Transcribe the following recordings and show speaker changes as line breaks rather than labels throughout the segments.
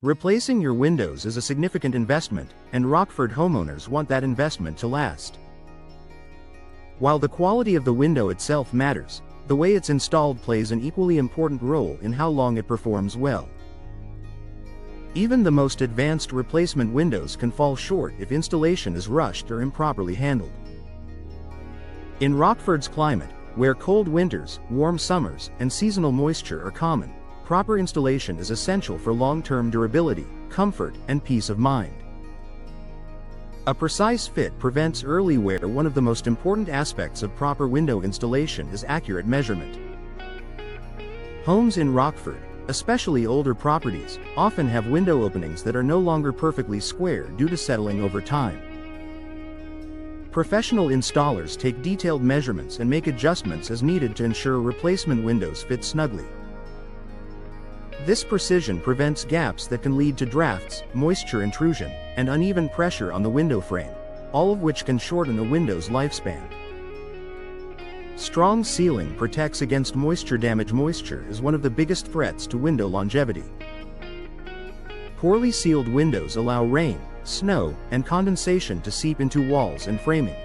Replacing your windows is a significant investment, and Rockford homeowners want that investment to last. While the quality of the window itself matters, the way it's installed plays an equally important role in how long it performs well. Even the most advanced replacement windows can fall short if installation is rushed or improperly handled. In Rockford's climate, where cold winters, warm summers, and seasonal moisture are common, proper installation is essential for long-term durability, comfort, and peace of mind. A precise fit prevents early wear. One of the most important aspects of proper window installation is accurate measurement. Homes in Rockford, especially older properties, often have window openings that are no longer perfectly square due to settling over time. Professional installers take detailed measurements and make adjustments as needed to ensure replacement windows fit snugly. This precision prevents gaps that can lead to drafts, moisture intrusion, and uneven pressure on the window frame, all of which can shorten a window's lifespan. Strong sealing protects against moisture damage. Moisture is one of the biggest threats to window longevity. Poorly sealed windows allow rain, snow, and condensation to seep into walls and framing.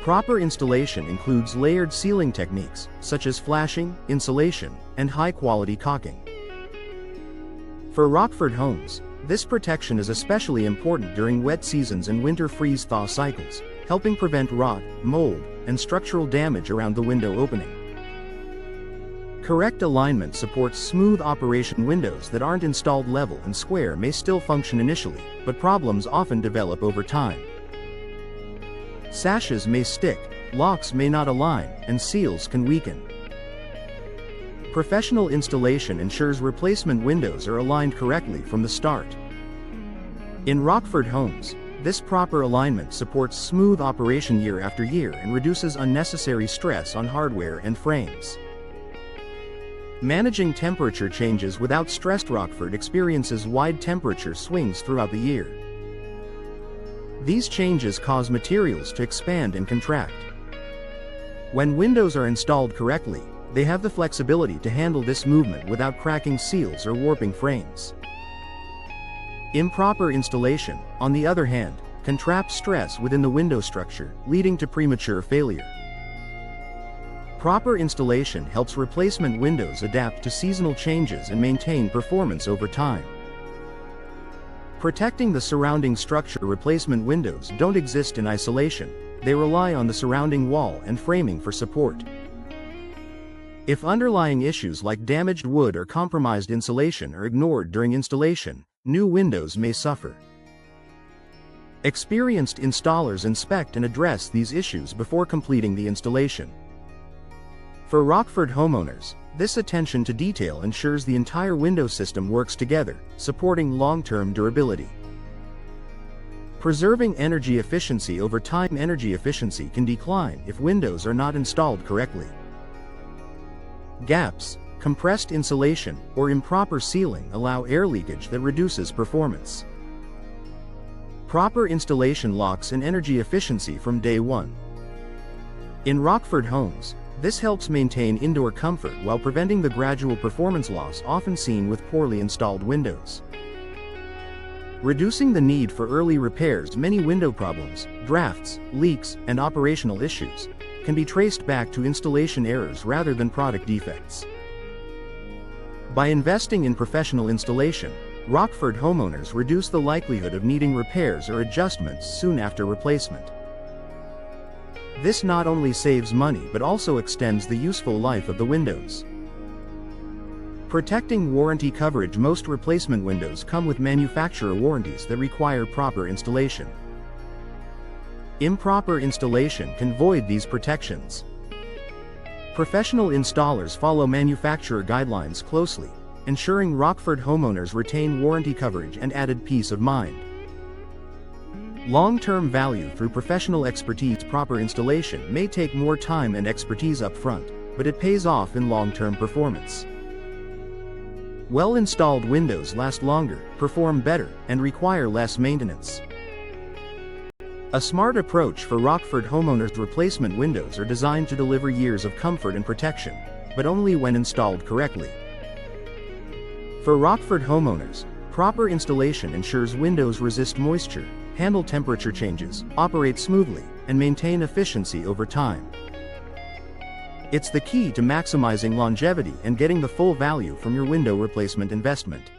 Proper installation includes layered sealing techniques, such as flashing, insulation, and high-quality caulking. For Rockford homes, this protection is especially important during wet seasons and winter freeze-thaw cycles, helping prevent rot, mold, and structural damage around the window opening. Correct alignment supports smooth operation. Windows that aren't installed level and square may still function initially, but problems often develop over time. Sashes may stick, locks may not align, and seals can weaken. Professional installation ensures replacement windows are aligned correctly from the start. In Rockford homes, this proper alignment supports smooth operation year after year and reduces unnecessary stress on hardware and frames. Managing temperature changes without stress. Rockford experiences wide temperature swings throughout the year. These changes cause materials to expand and contract. When windows are installed correctly, they have the flexibility to handle this movement without cracking seals or warping frames. Improper installation, on the other hand, can trap stress within the window structure, leading to premature failure. Proper installation helps replacement windows adapt to seasonal changes and maintain performance over time. Protecting the surrounding structure. Replacement windows don't exist in isolation, they rely on the surrounding wall and framing for support. If underlying issues like damaged wood or compromised insulation are ignored during installation, new windows may suffer. Experienced installers inspect and address these issues before completing the installation. For Rockford homeowners, this attention to detail ensures the entire window system works together, supporting long-term durability. Preserving energy efficiency over time. Energy efficiency can decline if windows are not installed correctly. Gaps, compressed insulation, or improper sealing allow air leakage that reduces performance. Proper installation locks in energy efficiency from day one. In Rockford homes, this helps maintain indoor comfort while preventing the gradual performance loss often seen with poorly installed windows. Reducing the need for early repairs. Many window problems, drafts, leaks, and operational issues can be traced back to installation errors rather than product defects. By investing in professional installation, Rockford homeowners reduce the likelihood of needing repairs or adjustments soon after replacement. This not only saves money but also extends the useful life of the windows. Protecting warranty coverage. Most replacement windows come with manufacturer warranties that require proper installation. Improper installation can void these protections. Professional installers follow manufacturer guidelines closely, ensuring Rockford homeowners retain warranty coverage and added peace of mind. Long-term value through professional expertise. Proper installation may take more time and expertise up front, but it pays off in long-term performance. Well-installed windows last longer, perform better, and require less maintenance. A smart approach for Rockford homeowners. Replacement windows are designed to deliver years of comfort and protection, but only when installed correctly. For Rockford homeowners, proper installation ensures windows resist moisture, handle temperature changes, operate smoothly, and maintain efficiency over time. It's the key to maximizing longevity and getting the full value from your window replacement investment.